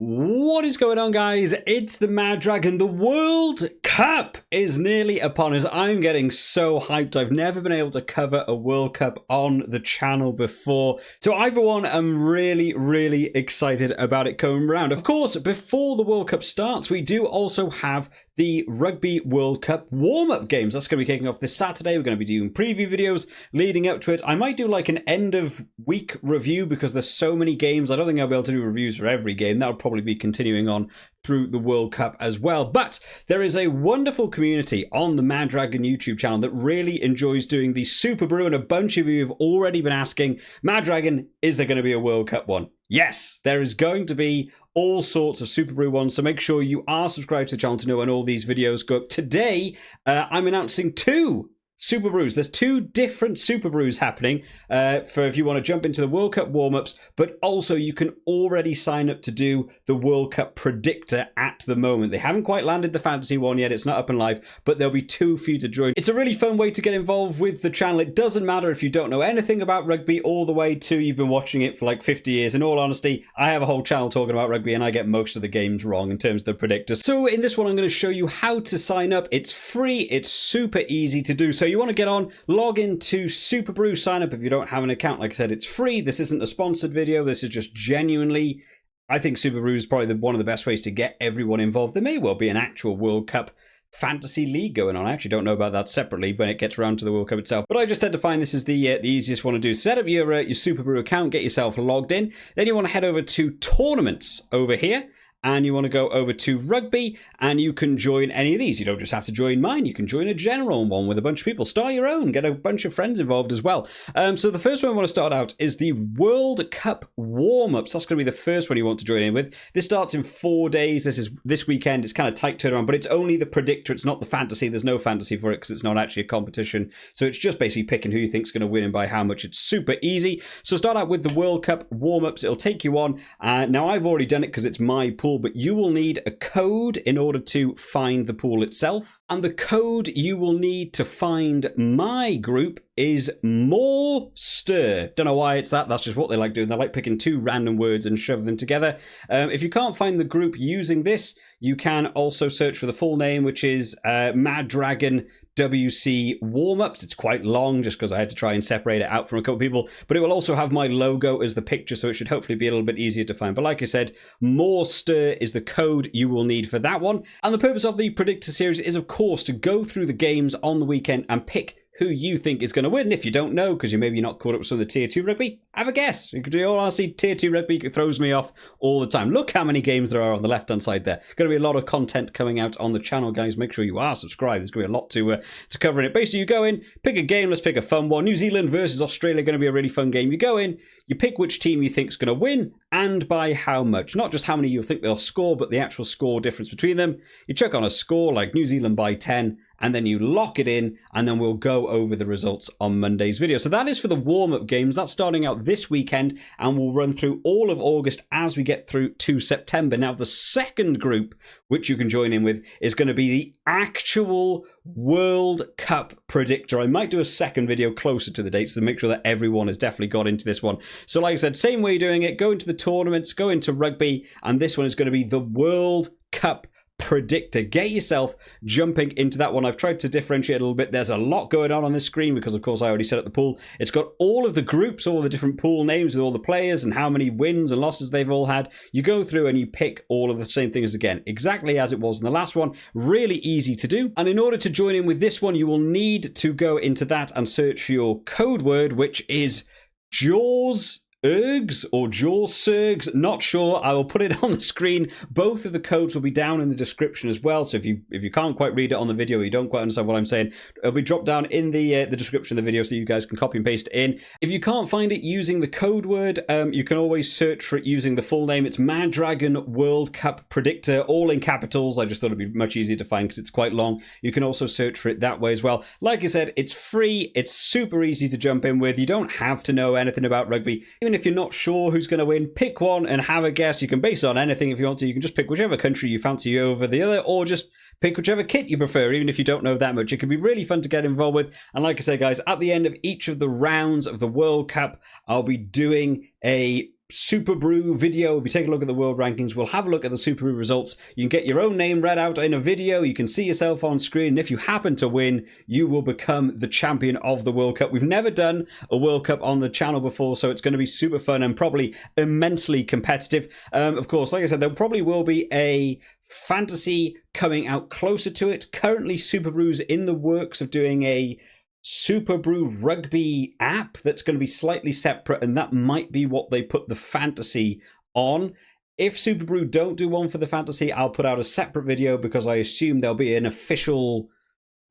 What is going on, guys? It's the Mad Dragon. The World Cup is nearly upon us. I'm getting so hyped. I've never been able to cover a World Cup on the channel before. So I, for one, am really excited about it coming around. Of course, before the World Cup starts, we do also have the Rugby World Cup warm-up games. That's going to be kicking off this Saturday. We're going to be doing preview videos leading up to it. I might do like an end-of-week review because there's so many games. I don't think I'll be able to do reviews for every game. That'll probably be continuing on through the World Cup as well. But there is a wonderful community on the Mad Dragon YouTube channel that really enjoys doing the Superbru, and a bunch of you have already been asking, Mad Dragon, is there going to be a World Cup one? Yes, there is going to be all sorts of Superbru ones, so make sure you are subscribed to the channel to know when all these videos go up. Today, I'm announcing two Superbrus. There's two different Superbrus happening for if you want to jump into the World Cup warm-ups, but also you can already sign up to do the World Cup Predictor at the moment. They haven't quite landed the fantasy one yet. It's not up and live, but there'll be two for you to join. It's a really fun way to get involved with the channel. It doesn't matter if you don't know anything about rugby all the way to you've been watching it for like 50 years. In all honesty, I have a whole channel talking about rugby and I get most of the games wrong in terms of the predictors. So in this one, I'm going to show you how to sign up. It's free. It's super easy to do. So you want to get on, log into Superbru, sign up if you don't have an account. Like I said, it's free. This isn't a sponsored video. This is just genuinely, I think Superbru is probably one of the best ways to get everyone involved. There may well be an actual World Cup fantasy league going on. I actually don't know about that separately when it gets around to the World Cup itself, but I just tend to find this is the easiest one to do. Set up your Superbru account, get yourself logged in. Then you want to head over to tournaments over here, and you want to go over to rugby, and you can join any of these. You don't just have to join mine. You can join a general one with a bunch of people. Start your own. Get a bunch of friends involved as well. So the first one I want to start out is the World Cup warm-ups. That's going to be the first one you want to join in with. This starts in 4 days. This is this weekend. It's kind of tight turnaround, but it's only the predictor. It's not the fantasy. There's no fantasy for it because it's not actually a competition. So it's just basically picking who you think is going to win and by how much. It's super easy. So start out with the World Cup warm-ups. It'll take you on. Now, I've already done it because it's my pool, but you will need a code in order to find the pool itself. And the code you will need to find my group is morestir. Don't know why it's that. That's just what they like doing. They like picking two random words and shoving them together. If you can't find the group using this, you can also search for the full name, which is Mad Dragon WC warm-ups. It's quite long just because I had to try and separate it out from a couple of people, but it will also have my logo as the picture, so it should hopefully be a little bit easier to find. But like I said, morestir is the code you will need for that one. And the purpose of the predictor series is, of course, to go through the games on the weekend and pick who you think is going to win. And if you don't know, because you're maybe not caught up with some of the Tier 2 rugby, have a guess. You could do, honestly, Tier 2 rugby throws me off all the time. Look how many games there are on the left-hand side there. Going to be a lot of content coming out on the channel, guys. Make sure you are subscribed. There's going to be a lot to cover in it. Basically, you go in, pick a game. Let's pick a fun one. New Zealand versus Australia, going to be a really fun game. You go in, you pick which team you think is going to win and by how much. Not just how many you think they'll score, but the actual score difference between them. You check on a score like New Zealand by 10, and then you lock it in, and then we'll go over the results on Monday's video. So that is for the warm-up games. That's starting out this weekend, and we'll run through all of August as we get through to September. Now, the second group, which you can join in with, is going to be the actual World Cup Predictor. I might do a second video closer to the dates to make sure that everyone has definitely got into this one. So like I said, same way you're doing it. Go into the tournaments, go into rugby, and this one is going to be the World Cup Predictor. Get yourself jumping into that one. I've tried to differentiate a little bit. There's a lot going on this screen because, of course, I already set up the pool. It's got all of the groups, all the different pool names with all the players and how many wins and losses they've all had. You go through and you pick all of the same things again, exactly as it was in the last one. Really easy to do. And in order to join in with this one, you will need to go into that and search for your code word, which is jawsergs or jawsergs, not sure. I will put it on the screen. Both of the codes will be down in the description as well. So if you can't quite read it on the video, or you don't quite understand what I'm saying, it'll be dropped down in the description of the video so you guys can copy and paste it in. If you can't find it using the code word, you can always search for it using the full name. It's Mad Dragon World Cup Predictor, all in capitals. I just thought it'd be much easier to find because it's quite long. You can also search for it that way as well. Like I said, it's free. It's super easy to jump in with. You don't have to know anything about rugby. Even if you're not sure who's going to win, pick one and have a guess. You can base it on anything if you want to. You can just pick whichever country you fancy over the other, or just pick whichever kit you prefer, even if you don't know that much. It can be really fun to get involved with. And like I said, guys, at the end of each of the rounds of the World Cup, I'll be doing a Superbru video. We'll be taking a look at the world rankings. We'll have a look at the Superbru results. You can get your own name read out in a video. You can see yourself on screen. And if you happen to win, you will become the champion of the World Cup. We've never done a World Cup on the channel before, so it's going to be super fun and probably immensely competitive. Of course, like I said, there probably will be a fantasy coming out closer to it. Currently, Superbru's in the works of doing a Superbru Rugby app that's going to be slightly separate, and that might be what they put the fantasy on. If Superbru don't do one for the fantasy, I'll put out a separate video because I assume there'll be an official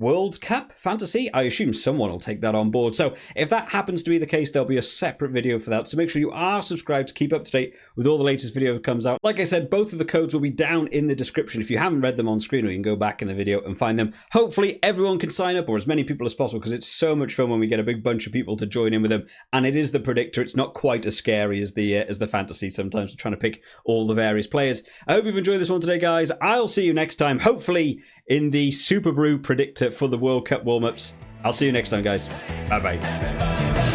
World Cup fantasy. I assume someone will take that on board. So if that happens to be the case, there'll be a separate video for that. So make sure you are subscribed to keep up to date with all the latest video that comes out. Like I said, both of the codes will be down in the description if you haven't read them on screen, or you can go back in the video and find them. Hopefully everyone can sign up, or as many people as possible, because it's so much fun when we get a big bunch of people to join in with them. And it is the predictor. It's not quite as scary as the fantasy. Sometimes we're trying to pick all the various players. I hope you've enjoyed this one today, guys. I'll see you next time, hopefully in the Superbru predictor for the World Cup warm-ups. I'll see you next time, guys. Bye-bye.